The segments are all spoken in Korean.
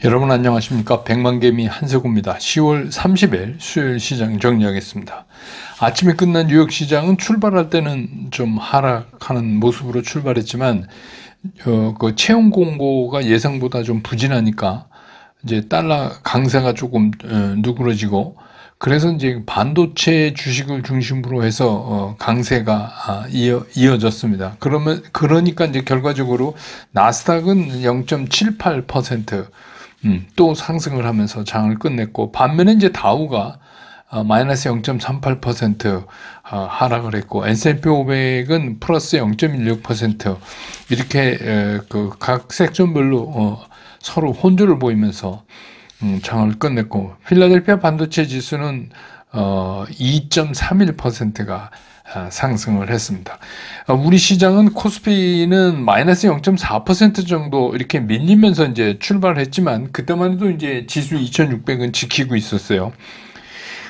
여러분 안녕하십니까? 백만개미 한세구입니다. 10월 30일 수요일 시장 정리하겠습니다. 아침에 끝난 뉴욕 시장은 출발할 때는 좀 하락하는 모습으로 출발했지만 그 채용 공고가 예상보다 좀 부진하니까 이제 달러 강세가 조금 누그러지고, 그래서 이제 반도체 주식을 중심으로 해서 강세가 이어졌습니다. 그러니까 이제 결과적으로 나스닥은 0.78% 또 상승을 하면서 장을 끝냈고, 반면에 이제 다우가 마이너스 0.38% 하락을 했고, S&P 500은 플러스 0.16% 이렇게 그 각 섹션별로 서로 혼조를 보이면서 장을 끝냈고, 필라델피아 반도체 지수는 2.31%가 상승을 했습니다. 우리 시장은 코스피는 마이너스 0.4% 정도 이렇게 밀리면서 이제 출발을 했지만, 그때만 해도 이제 지수 2600은 지키고 있었어요.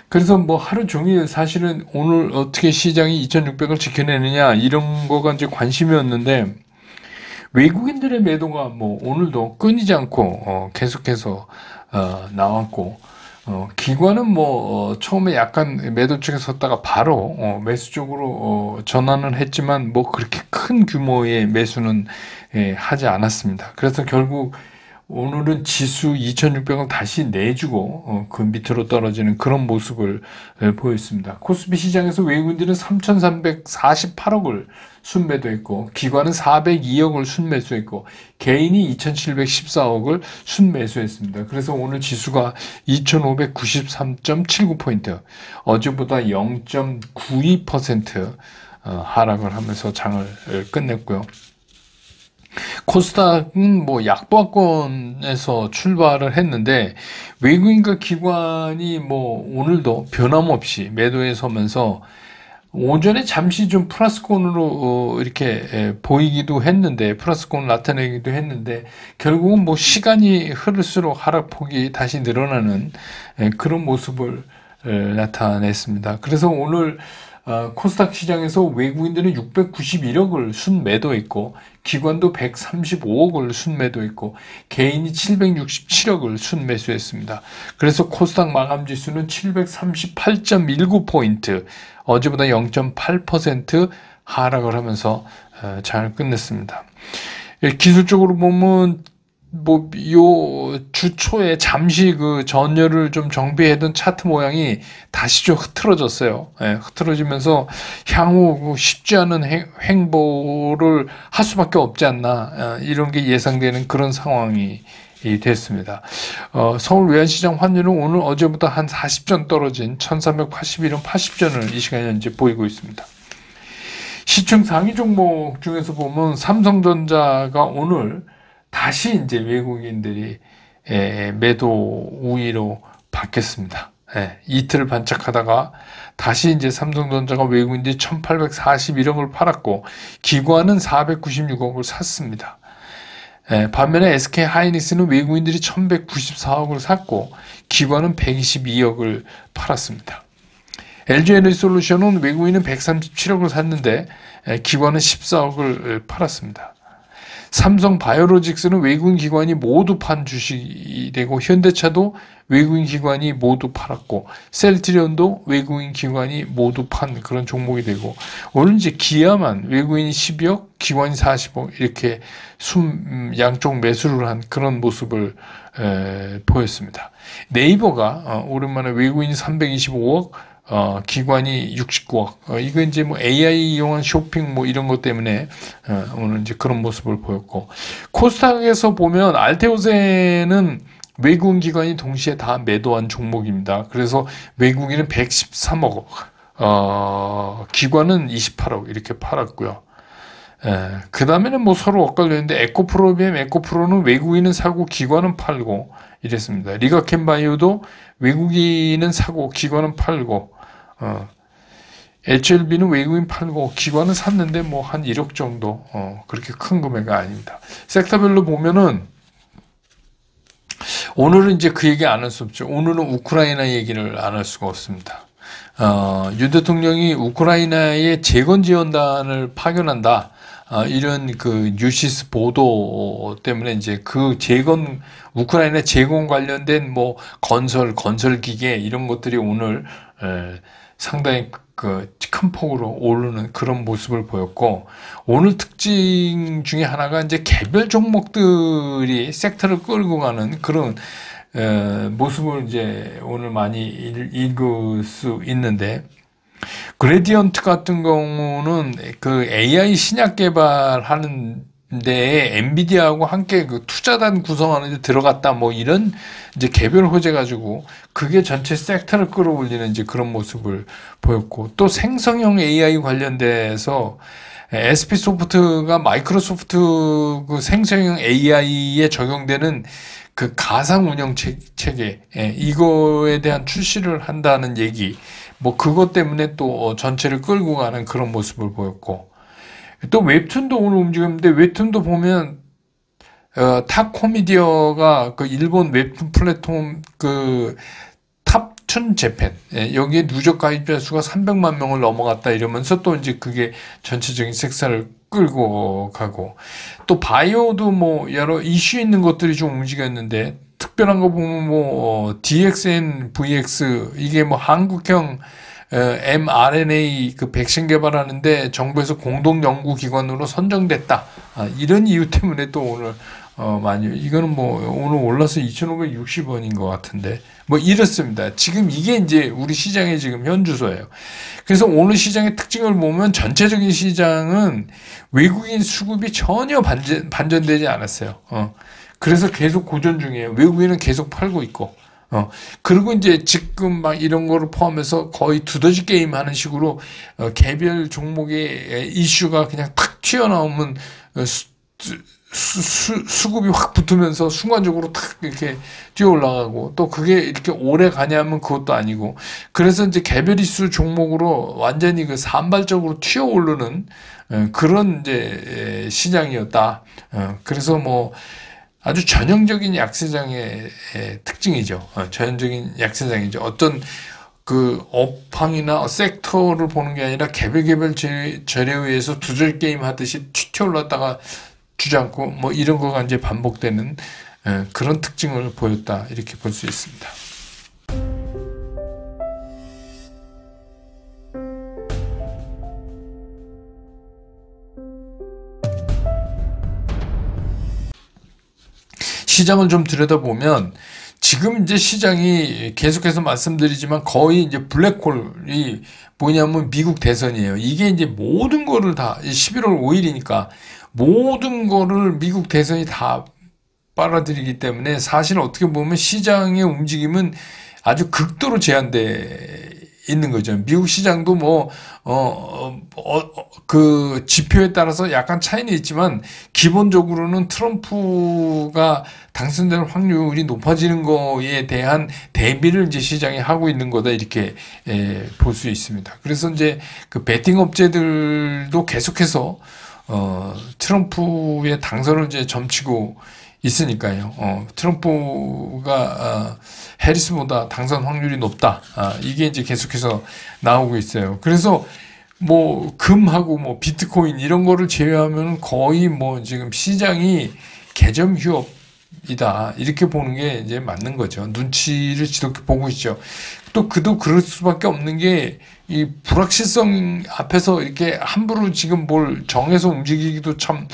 그래서 뭐 하루 종일 사실은 오늘 어떻게 시장이 2600을 지켜내느냐 이런 거가 이제 관심이었는데, 외국인들의 매도가 뭐 오늘도 끊이지 않고 계속해서 나왔고, 기관은 뭐 처음에 약간 매도 쪽에 섰다가 바로 매수 쪽으로 전환을 했지만, 뭐 그렇게 큰 규모의 매수는 하지 않았습니다. 그래서 결국 오늘은 지수 2600을 다시 내주고 그 밑으로 떨어지는 그런 모습을 보였습니다. 코스피 시장에서 외국인들은 3348억을 순매도했고, 기관은 402억을 순매수했고, 개인이 2714억을 순매수했습니다. 그래서 오늘 지수가 2593.79포인트, 어제보다 0.92% 하락을 하면서 장을 끝냈고요. 코스닥은 뭐 약보합권에서 출발을 했는데, 외국인과 기관이 뭐 오늘도 변함없이 매도에 서면서 오전에 잠시 좀 플러스권으로 이렇게 보이기도 했는데, 플러스권을 나타내기도 했는데, 결국은 뭐 시간이 흐를수록 하락폭이 다시 늘어나는 그런 모습을 나타냈습니다. 그래서 오늘 코스닥 시장에서 외국인들은 691억을 순매도했고, 기관도 135억을 순매도했고, 개인이 767억을 순매수했습니다. 그래서 코스닥 마감지수는 738.19포인트, 어제보다 0.8% 하락을 하면서 잘 끝냈습니다. 기술적으로 보면 뭐 요 주 초에 잠시 그 전열을 좀 정비했던 차트 모양이 다시 좀 흐트러졌어요. 흐트러지면서 향후 쉽지 않은 행보를 할 수밖에 없지 않나, 이런 게 예상되는 그런 상황이 됐습니다. 서울 외환시장 환율은 오늘 어제보다 한 40전 떨어진 1381원 80전을 이 시간 현재 보이고 있습니다. 시총 상위 종목 중에서 보면 삼성전자가 오늘 다시 이제 외국인들이 매도 우위로 바뀌었습니다. 이틀을 반짝하다가 다시 이제 삼성전자가 외국인들이 1841억을 팔았고, 기관은 496억을 샀습니다. 반면에 SK하이닉스는 외국인들이 1194억을 샀고, 기관은 122억을 팔았습니다. LG에너지솔루션은 외국인은 137억을 샀는데 기관은 14억을 팔았습니다. 삼성바이오로직스는 외국인 기관이 모두 판 주식이 되고, 현대차도 외국인 기관이 모두 팔았고, 셀트리온도 외국인 기관이 모두 판 그런 종목이 되고, 오늘 이제 기아만 외국인이 12억, 기관이 40억 이렇게 양쪽 매수를 한 그런 모습을 보였습니다. 네이버가 오랜만에 외국인이 325억, 기관이 69억. 이거 이제 뭐 AI 이용한 쇼핑 뭐 이런 것 때문에 오늘 이제 그런 모습을 보였고, 코스닥에서 보면 알테오젠은 외국인 기관이 동시에 다 매도한 종목입니다. 그래서 외국인은 113억, 기관은 28억 이렇게 팔았고요. 그 다음에는 뭐 서로 엇갈렸는데, 에코프로비엠, 에코프로는 외국인은 사고 기관은 팔고 이랬습니다. 리가켄바이오도 외국인은 사고 기관은 팔고, HLB는 외국인 팔고 기관은 샀는데 뭐 한 1억 정도, 그렇게 큰 금액은 아닙니다. 섹터별로 보면은 오늘은 이제 그 얘기 안 할 수 없죠. 오늘은 우크라이나 얘기를 안 할 수가 없습니다. 윤 대통령이 우크라이나에 재건 지원단을 파견한다, 이런 그 뉴시스 보도 때문에 이제 그 우크라이나 재건 관련된 뭐 건설 기계 이런 것들이 오늘 상당히 그 큰 폭으로 오르는 그런 모습을 보였고, 오늘 특징 중에 하나가 이제 개별 종목들이 섹터를 끌고 가는 그런 모습을 이제 오늘 많이 읽을 수 있는데, 그레디언트 같은 경우는 그 AI 신약 개발하는 데에 엔비디아하고 함께 그 투자단 구성하는 데 들어갔다 뭐 이런 이제 개별 호재 가지고 그게 전체 섹터를 끌어올리는 이제 그런 모습을 보였고, 또 생성형 AI 관련돼서 SP 소프트가 마이크로소프트 그 생성형 AI에 적용되는 그 가상 운영 체계 이거에 대한 출시를 한다는 얘기, 뭐 그것 때문에 또 전체를 끌고 가는 그런 모습을 보였고, 또 웹툰도 오늘 움직였는데, 웹툰도 보면 탑코미디어가 그 일본 웹툰 플랫폼 그 탑툰 재팬 여기에 누적 가입자 수가 300만 명을 넘어갔다 이러면서 또 이제 그게 전체적인 색상을 끌고 가고, 또 바이오도 뭐 여러 이슈 있는 것들이 좀 움직였는데, 특별한 거 보면 뭐 DXN VX 이게 뭐 한국형 mRNA 그 백신 개발하는데 정부에서 공동 연구 기관으로 선정됐다. 이런 이유 때문에 또 오늘 많이, 이거는 뭐 오늘 올라서 2,560원인 것 같은데 뭐 이렇습니다. 지금 이게 이제 우리 시장의 지금 현주소예요. 그래서 오늘 시장의 특징을 보면 전체적인 시장은 외국인 수급이 전혀 반전되지 않았어요. 그래서 계속 고전 중이에요. 외국인은 계속 팔고 있고. 그리고 이제 지금 막 이런 거를 포함해서 거의 두더지 게임 하는 식으로 개별 종목의 이슈가 그냥 탁 튀어나오면 수급이 확 붙으면서 순간적으로 탁 이렇게 뛰어 올라가고, 또 그게 이렇게 오래 가냐면 그것도 아니고, 그래서 이제 개별 이슈 종목으로 완전히 그 산발적으로 튀어 오르는 그런 이제 시장이었다. 그래서 뭐 아주 전형적인 약세장의 특징이죠. 전형적인 약세장이죠. 어떤 그 업황이나 섹터를 보는 게 아니라 개별 절에 의해서 두절 게임 하듯이 튀어 올랐다가 주저앉고 뭐 이런 거가 이제 반복되는 그런 특징을 보였다, 이렇게 볼 수 있습니다. 시장을 좀 들여다보면 지금 이제 시장이 계속해서 말씀드리지만 거의 이제 블랙홀이 뭐냐면 미국 대선이에요. 이게 이제 모든 거를 다 11월 5일이니까 모든 거를 미국 대선이 다 빨아들이기 때문에 사실 어떻게 보면 시장의 움직임은 아주 극도로 제한돼 있는 거죠. 미국 시장도 뭐, 그 지표에 따라서 약간 차이는 있지만 기본적으로는 트럼프가 당선될 확률이 높아지는 거에 대한 대비를 이제 시장이 하고 있는 거다, 이렇게 볼 수 있습니다. 그래서 이제 그 베팅 업체들도 계속해서 트럼프의 당선을 이제 점치고 있으니까요. 트럼프가 해리스보다 당선 확률이 높다. 이게 이제 계속해서 나오고 있어요. 그래서 뭐 금하고 뭐 비트코인 이런 거를 제외하면 거의 뭐 지금 시장이 개점 휴업이다, 이렇게 보는 게 이제 맞는 거죠. 눈치를 지독히 보고 있죠. 또 그도 그럴 수밖에 없는 게 이 불확실성 앞에서 이렇게 함부로 지금 뭘 정해서 움직이기도 참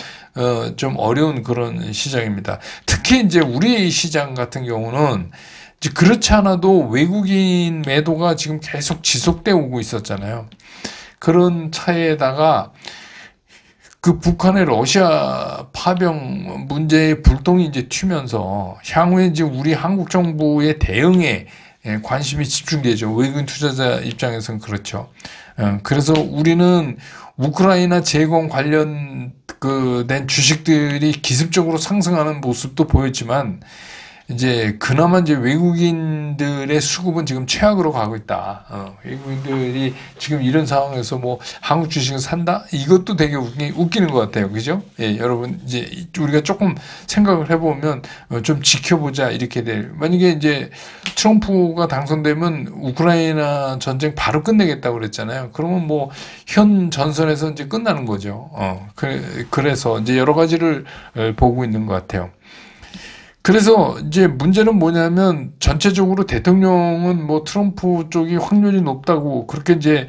좀 어려운 그런 시장입니다. 특히 이제 우리 시장 같은 경우는 이제 그렇지 않아도 외국인 매도가 지금 계속 지속되어 오고 있었잖아요. 그런 차에다가 그 북한의 러시아 파병 문제의 불똥이 이제 튀면서 향후에 이제 우리 한국 정부의 대응에 관심이 집중되죠. 외국인 투자자 입장에서는 그렇죠. 그래서 우리는 우크라이나 재건 관련 된 주식들이 기습적으로 상승하는 모습도 보였지만, 이제 그나마 이제 외국인들의 수급은 지금 최악으로 가고 있다. 외국인들이 지금 이런 상황에서 뭐 한국 주식을 산다? 이것도 되게 웃기는 것 같아요. 그죠? 예, 여러분 이제 우리가 조금 생각을 해보면 좀 지켜보자 이렇게 될. 만약에 이제 트럼프가 당선되면 우크라이나 전쟁 바로 끝내겠다고 그랬잖아요. 그러면 뭐 현 전선에서 이제 끝나는 거죠. 그래서 이제 여러 가지를 보고 있는 것 같아요. 그래서 이제 문제는 뭐냐면 전체적으로 대통령은 뭐 트럼프 쪽이 확률이 높다고 그렇게 이제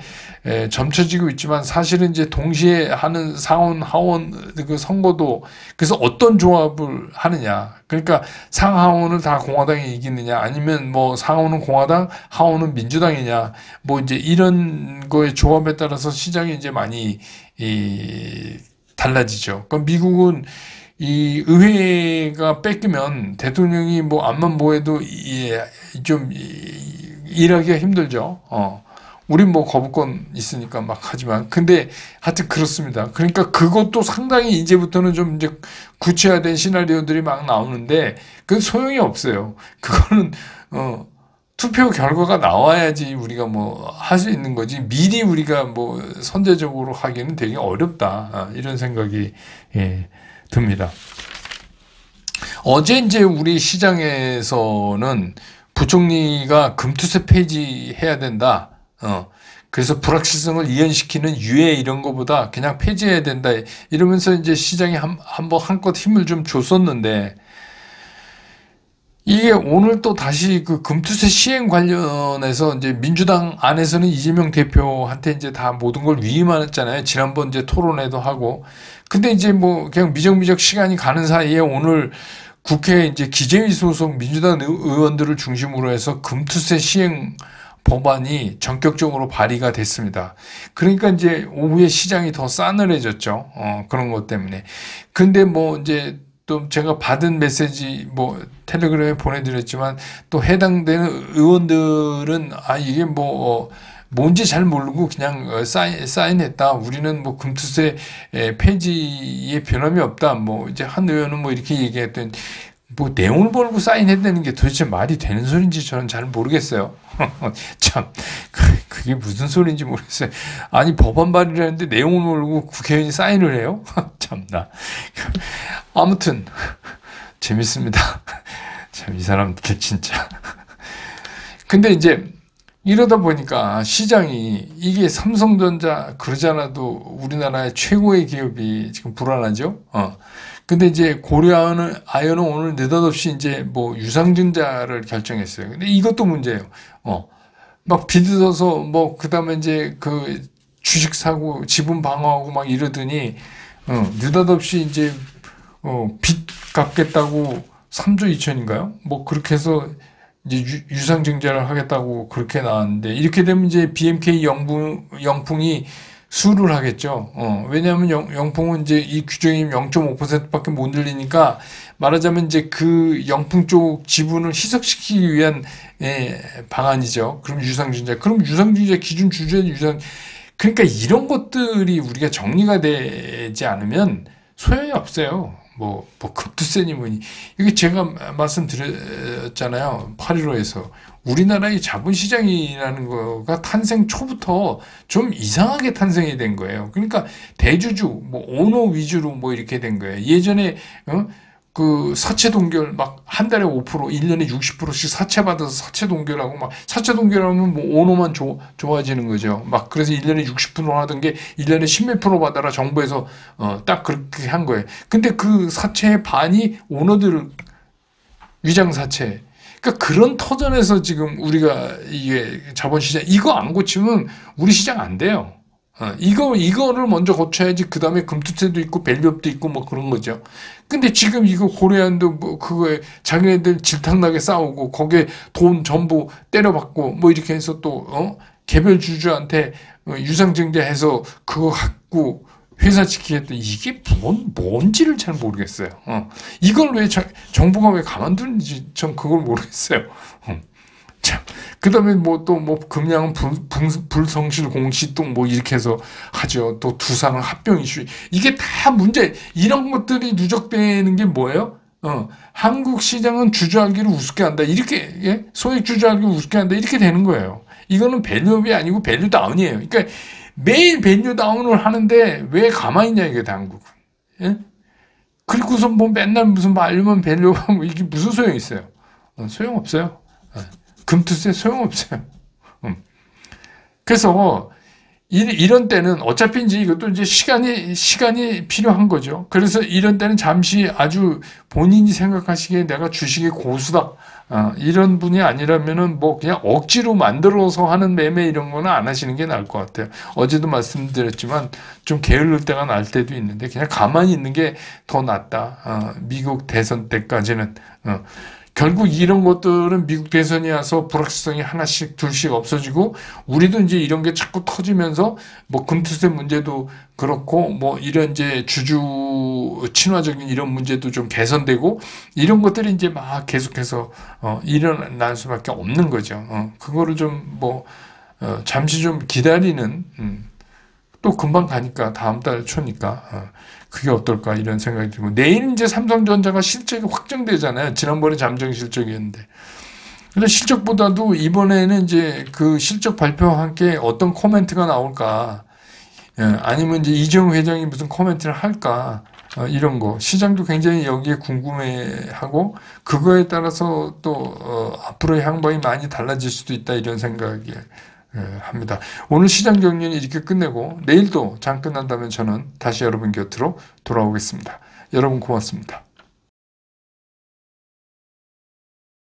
점쳐지고 있지만 사실은 이제 동시에 하는 상원 하원 그 선거도 그래서 어떤 조합을 하느냐 그러니까 상하원을 다 공화당이 이기느냐 아니면 뭐 상원은 공화당 하원은 민주당이냐 뭐 이제 이런 거의 조합에 따라서 시장이 이제 많이 달라지죠. 그러니까 미국은 이 의회가 뺏기면 대통령이 뭐 암만 뭐해도 좀 일하기가 힘들죠. 우린 뭐 거부권 있으니까 막 하지만 근데 하여튼 그렇습니다. 그러니까 그것도 상당히 이제부터는 좀 이제 구체화된 시나리오들이 막 나오는데 그 소용이 없어요. 그거는 투표 결과가 나와야지 우리가 뭐 할 수 있는 거지 미리 우리가 뭐 선제적으로 하기는 되게 어렵다 이런 생각이 듭니다. 어제 이제 우리 시장에서는 부총리가 금투세 폐지해야 된다. 그래서 불확실성을 이연시키는 유예 이런 거보다 그냥 폐지해야 된다. 이러면서 이제 시장이 한번 한껏 힘을 좀 줬었는데 이게 오늘 또 다시 그 금투세 시행 관련해서 이제 민주당 안에서는 이재명 대표한테 이제 다 모든 걸 위임했잖아요. 지난번 이제 토론회도 하고. 근데 이제 뭐 그냥 미적미적 시간이 가는 사이에 오늘 국회 이제 기재위 소속 민주당 의원들을 중심으로 해서 금투세 시행 법안이 전격적으로 발의가 됐습니다. 그러니까 이제 오후에 시장이 더 싸늘해졌죠. 그런 것 때문에. 근데 뭐 이제 또 제가 받은 메시지 뭐 텔레그램에 보내드렸지만 또 해당되는 의원들은 이게 뭐 뭔지 잘 모르고 그냥 사인했다. 우리는 뭐 금투세 폐지에 변함이 없다. 뭐 이제 한 의원은 뭐 이렇게 얘기했던 뭐 내용을 모르고 사인했다는 게 도대체 말이 되는 소리인지 저는 잘 모르겠어요. 참 그게 무슨 소리인지 모르겠어요. 아니 법안 발의를 하는데 내용을 모르고 국회의원이 사인을 해요? 참나. 아무튼 재밌습니다. 참 이 사람들 진짜. 근데 이제 이러다 보니까 시장이 이게 삼성전자 그러잖아도 우리나라의 최고의 기업이 지금 불안하죠. 근데 이제 고려아연은 오늘 느닷없이 이제 뭐 유상증자를 결정했어요. 근데 이것도 문제예요. 막 빚어서 뭐 그다음에 이제 그 주식 사고 지분 방어하고 막 이러더니 느닷없이 이제 빚 갚겠다고 3조 2천인가요? 뭐 그렇게 해서 이제 유상증자를 하겠다고 그렇게 나왔는데 이렇게 되면 이제 BMK 영풍이 수를 하겠죠. 왜냐하면 영풍은 이제 이 규정이 0.5%밖에 못 늘리니까 말하자면 이제 그 영풍 쪽 지분을 희석시키기 위한 방안이죠. 그럼 유상증자 기준 주주의 그러니까 이런 것들이 우리가 정리가 되지 않으면 소용이 없어요. 뭐 금투세니 뭐니 이게 제가 말씀드렸잖아요. 8.15에서 우리나라의 자본시장이라는 거가 탄생 초부터 좀 이상하게 탄생이 된 거예요. 그러니까 대주주 뭐 오너 위주로 뭐 이렇게 된 거예요. 예전에 그 사채 동결 막 한 달에 5%, 1년에 60%씩 사채 받아서 사채 동결하고 막 사채 동결하면 뭐 오너만 좋아지는 거죠. 막 그래서 1년에 60% 하던 게 1년에 10몇 프로 받아라 정부에서 딱 그렇게 한 거예요. 근데 그 사채의 반이 오너들 위장 사채. 그러니까 그런 터전에서 지금 우리가 이게 자본시장 이거 안 고치면 우리 시장 안 돼요. 이거를 먼저 고쳐야지 그 다음에 금투세도 있고 밸류업도 있고 뭐 그런 거죠. 근데 지금 이거 고려안도 뭐 그거에 자기네들 질탕나게 싸우고 거기에 돈 전부 때려받고 뭐 이렇게 해서 또 개별 주주한테 유상증자해서 그거 갖고 회사 지키겠다. 이게 뭔지를 잘 모르겠어요. 이걸 왜 정부가 왜 가만두는지 전 그걸 모르겠어요. 참. 그 다음에 뭐 또 뭐 금양은 불성실 공시 또 뭐 이렇게 해서 하죠. 또 두산은 합병 이슈. 이게 다 문제, 이런 것들이 누적되는 게 뭐예요? 한국 시장은 주저앉기를 우습게 한다. 이렇게, 예? 소액 주저앉기를 우습게 한다. 이렇게 되는 거예요. 이거는 밸류업이 아니고 밸류다운이에요. 그러니까 매일 밸류다운을 하는데 왜 가만히 있냐, 이게 한국은. 예? 그리고서 뭐 맨날 무슨 말로만 밸류업하고 이게 무슨 소용이 있어요? 소용없어요. 금투세 소용없어요. 그래서 이런 때는 어차피 이제 이것도 이제 시간이 필요한 거죠. 그래서 이런 때는 잠시 아주 본인이 생각하시기에 내가 주식의 고수다. 이런 분이 아니라면은 뭐 그냥 억지로 만들어서 하는 매매 이런 거는 안 하시는 게 나을 것 같아요. 어제도 말씀드렸지만 좀 게을릴 때가 날 때도 있는데 그냥 가만히 있는 게 더 낫다. 미국 대선 때까지는. 결국 이런 것들은 미국 대선이 와서 불확실성이 하나씩 둘씩 없어지고 우리도 이제 이런 게 자꾸 터지면서 뭐 금투세 문제도 그렇고 뭐 이런 이제 주주 친화적인 이런 문제도 좀 개선되고 이런 것들이 이제 막 계속해서 일어날 수밖에 없는 거죠. 그거를 좀 뭐 잠시 좀 기다리는 또 금방 가니까 다음 달 초니까 그게 어떨까 이런 생각이 들고 내일 이제 삼성전자가 실적이 확정되잖아요. 지난번에 잠정 실적이었는데. 근데 실적보다도 이번에는 이제 그 실적 발표와 함께 어떤 코멘트가 나올까 아니면 이제 이재용 회장이 무슨 코멘트를 할까 이런 거 시장도 굉장히 여기에 궁금해하고 그거에 따라서 또 앞으로의 향방이 많이 달라질 수도 있다 이런 생각이 합니다. 오늘 시장 정리는 이렇게 끝내고 내일도 장 끝난다면 저는 다시 여러분 곁으로 돌아오겠습니다. 여러분 고맙습니다.